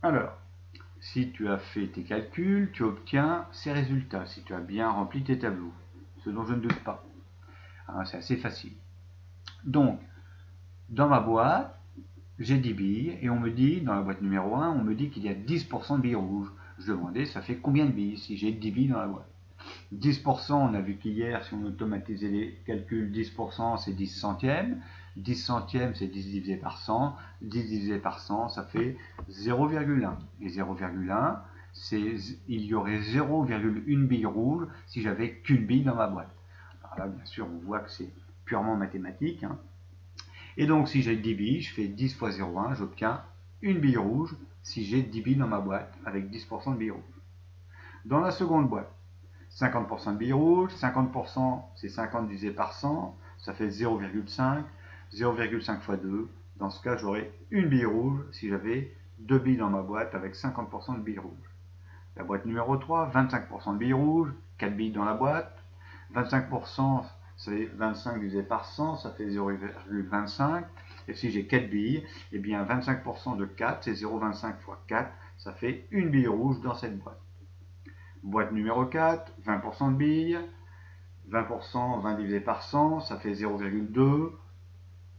Alors, si tu as fait tes calculs, tu obtiens ces résultats, si tu as bien rempli tes tableaux, ce dont je ne doute pas. Hein, c'est assez facile. Donc, dans ma boîte, j'ai 10 billes, et on me dit, dans la boîte numéro 1, on me dit qu'il y a 10% de billes rouges. Je demandais, ça fait combien de billes si j'ai 10 billes dans la boîte? 10%, on a vu qu'hier, si on automatisait les calculs, 10% c'est 10 centièmes. 10 centièmes c'est 10 divisé par 100. 10 divisé par 100, ça fait 0,1. Et 0,1, il y aurait 0,1 bille rouge si j'avais qu'une bille dans ma boîte. Alors là, bien sûr, on voit que c'est purement mathématique. Hein. Et donc, si j'ai 10 billes, je fais 10 fois 0,1, j'obtiens une bille rouge si j'ai 10 billes dans ma boîte avec 10% de billes rouges. Dans la seconde boîte, 50% de billes rouges, 50% c'est 50 divisé par 100, ça fait 0,5, 0,5 fois 2. Dans ce cas, j'aurais une bille rouge si j'avais 2 billes dans ma boîte avec 50% de billes rouges. La boîte numéro 3, 25% de billes rouges, 4 billes dans la boîte, 25% c'est 25 divisé par 100, ça fait 0,25. Et si j'ai 4 billes, eh bien 25% de 4, c'est 0,25 fois 4, ça fait une bille rouge dans cette boîte. Boîte numéro 4, 20% de billes, 20%, 20 divisé par 100, ça fait 0,2.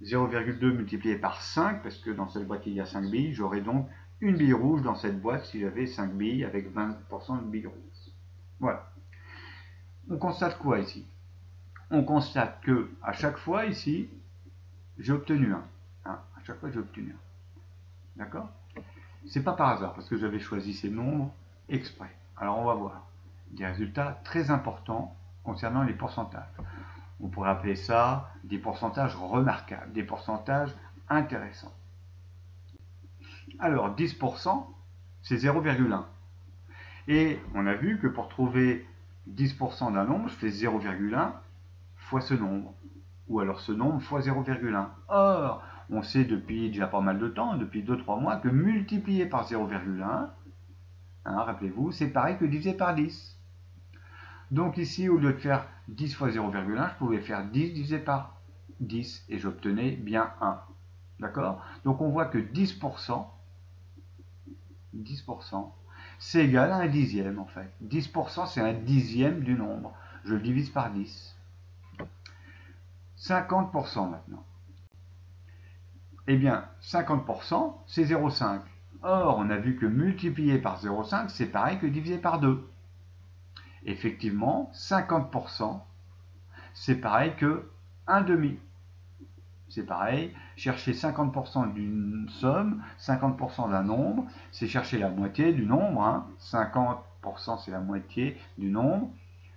0,2 multiplié par 5, parce que dans cette boîte il y a 5 billes, j'aurais donc une bille rouge dans cette boîte si j'avais 5 billes avec 20% de billes rouges. Voilà. On constate quoi ici? On constate que à chaque fois ici, j'ai obtenu 1. Hein, à chaque fois j'ai obtenu 1. D'accord? C'est pas par hasard, parce que j'avais choisi ces nombres exprès. Alors on va voir des résultats très importants concernant les pourcentages. On pourrait appeler ça des pourcentages remarquables, des pourcentages intéressants. Alors 10%, c'est 0,1. Et on a vu que pour trouver 10% d'un nombre, je fais 0,1 fois ce nombre. Ou alors ce nombre fois 0,1. Or, on sait depuis déjà pas mal de temps, depuis 2-3 mois, que multiplier par 0,1, hein, rappelez-vous, c'est pareil que diviser par 10. Donc ici, au lieu de faire 10 fois 0,1, je pouvais faire 10 divisé par 10 et j'obtenais bien 1. D'accord? Donc on voit que 10%, c'est égal à un dixième en fait. 10% c'est un dixième du nombre. Je le divise par 10. 50% maintenant. Eh bien, 50% c'est 0,5. Or, on a vu que multiplier par 0,5 c'est pareil que diviser par 2. Effectivement, 50% c'est pareil que 1 demi. C'est pareil, chercher 50% d'une somme, 50% d'un nombre, c'est chercher la moitié du nombre. Hein. 50% c'est la moitié du nombre,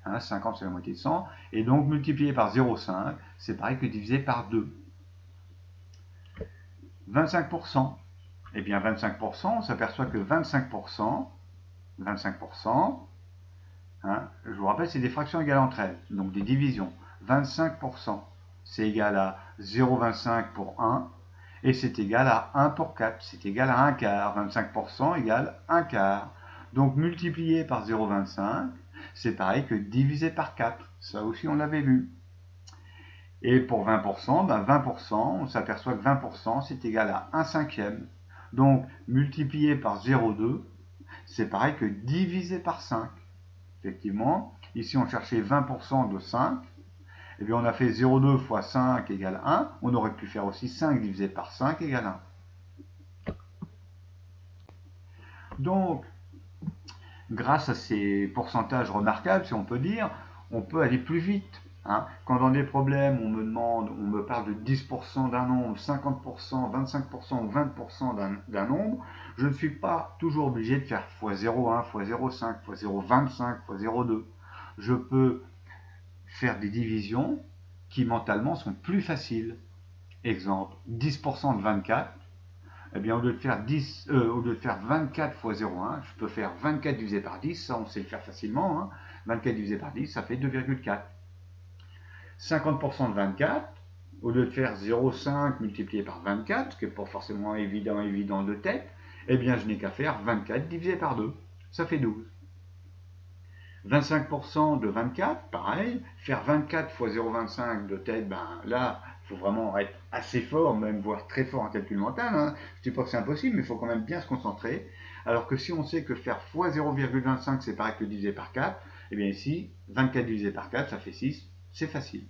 hein, 50 c'est la moitié de 100, et donc multiplié par 0,5, c'est pareil que diviser par 2. 25%, eh bien 25%, on s'aperçoit que 25%, hein, je vous rappelle, c'est des fractions égales entre elles, donc des divisions. 25%, c'est égal à 0,25 pour 1, et c'est égal à 1 pour 4, c'est égal à 1 quart. 25% égale 1 quart. Donc multiplié par 0,25, c'est pareil que divisé par 4. Ça aussi, on l'avait vu. Et pour 20%, ben 20%, on s'aperçoit que 20%, c'est égal à 1 cinquième. Donc multiplié par 0,2, c'est pareil que divisé par 5. Effectivement, ici on cherchait 20% de 5. Eh bien, on a fait 0,2 fois 5 égale 1. On aurait pu faire aussi 5 divisé par 5 égale 1. Donc, grâce à ces pourcentages remarquables, si on peut dire, on peut aller plus vite. Hein. Quand dans des problèmes, on me parle de 10% d'un nombre, 50%, 25% ou 20% d'un nombre, je ne suis pas toujours obligé de faire x0,1, x0,5, x0,25, x0,2. Je peux faire des divisions qui mentalement sont plus faciles. Exemple, 10% de 24, eh bien, au lieu de faire 24 fois 0,1, je peux faire 24 divisé par 10, ça on sait le faire facilement, hein. 24 divisé par 10, ça fait 2,4. 50% de 24, au lieu de faire 0,5 multiplié par 24, ce qui n'est pas forcément évident de tête, eh bien, je n'ai qu'à faire 24 divisé par 2, ça fait 12. 25% de 24, pareil, faire 24 fois 0,25 de tête, ben là, faut vraiment être assez fort, même voire très fort en calcul mental. Hein. Je ne dis pas que c'est impossible, mais il faut quand même bien se concentrer. Alors que si on sait que faire x 0,25 c'est pareil que diviser par 4, et bien ici, 24 divisé par 4, ça fait 6, c'est facile.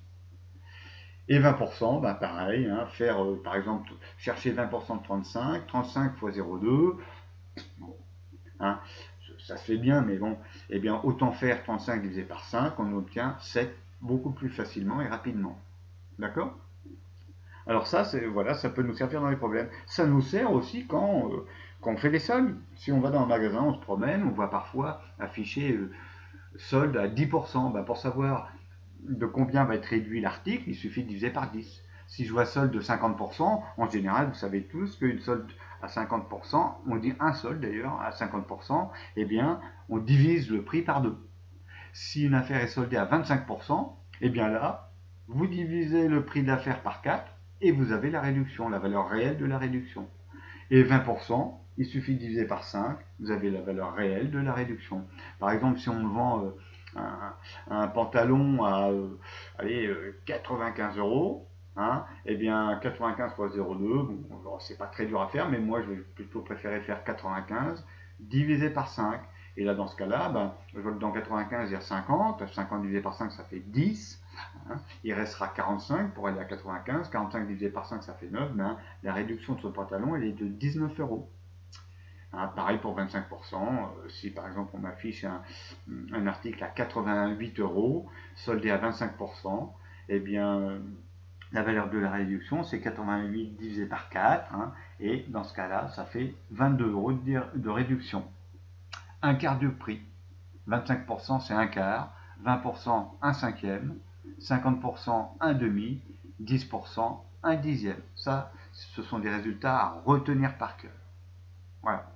Et 20%, ben pareil, hein, faire par exemple, chercher 20% de 35, 35 fois 0,2, bon, hein, ça se fait bien, mais bon, eh bien autant faire 35 divisé par 5, on obtient 7 beaucoup plus facilement et rapidement. D'accord? Alors ça, voilà, ça peut nous servir dans les problèmes. Ça nous sert aussi quand on fait des soldes. Si on va dans un magasin, on se promène, on voit parfois afficher solde à 10%. Ben, pour savoir de combien va être réduit l'article, il suffit de diviser par 10. Si je vois solde de 50%, en général, vous savez tous qu'une solde à 50%, on dit un solde d'ailleurs à 50%, eh bien, on divise le prix par 2. Si une affaire est soldée à 25%, eh bien là, vous divisez le prix de l'affaire par 4 et vous avez la réduction, la valeur réelle de la réduction. Et 20%, il suffit de diviser par 5, vous avez la valeur réelle de la réduction. Par exemple, si on vend un pantalon à 95 euros, hein, eh bien 95 fois 0,2, bon, c'est pas très dur à faire, mais moi je vais plutôt préférer faire 95 divisé par 5. Et là, dans ce cas-là, ben, je vois que dans 95, il y a 50. 50 divisé par 5, ça fait 10. Hein. Il restera 45 pour aller à 95. 45 divisé par 5, ça fait 9. Ben, la réduction de ce pantalon, elle est de 19 euros. Hein, pareil pour 25%. Si par exemple, on m'affiche un article à 88 euros, soldé à 25%, eh bien, la valeur de la réduction, c'est 88 divisé par 4. Hein, et dans ce cas-là, ça fait 22 euros de réduction. Un quart du prix. 25% c'est un quart, 20% un cinquième, 50% un demi, 10% un dixième. Ça, ce sont des résultats à retenir par cœur. Voilà.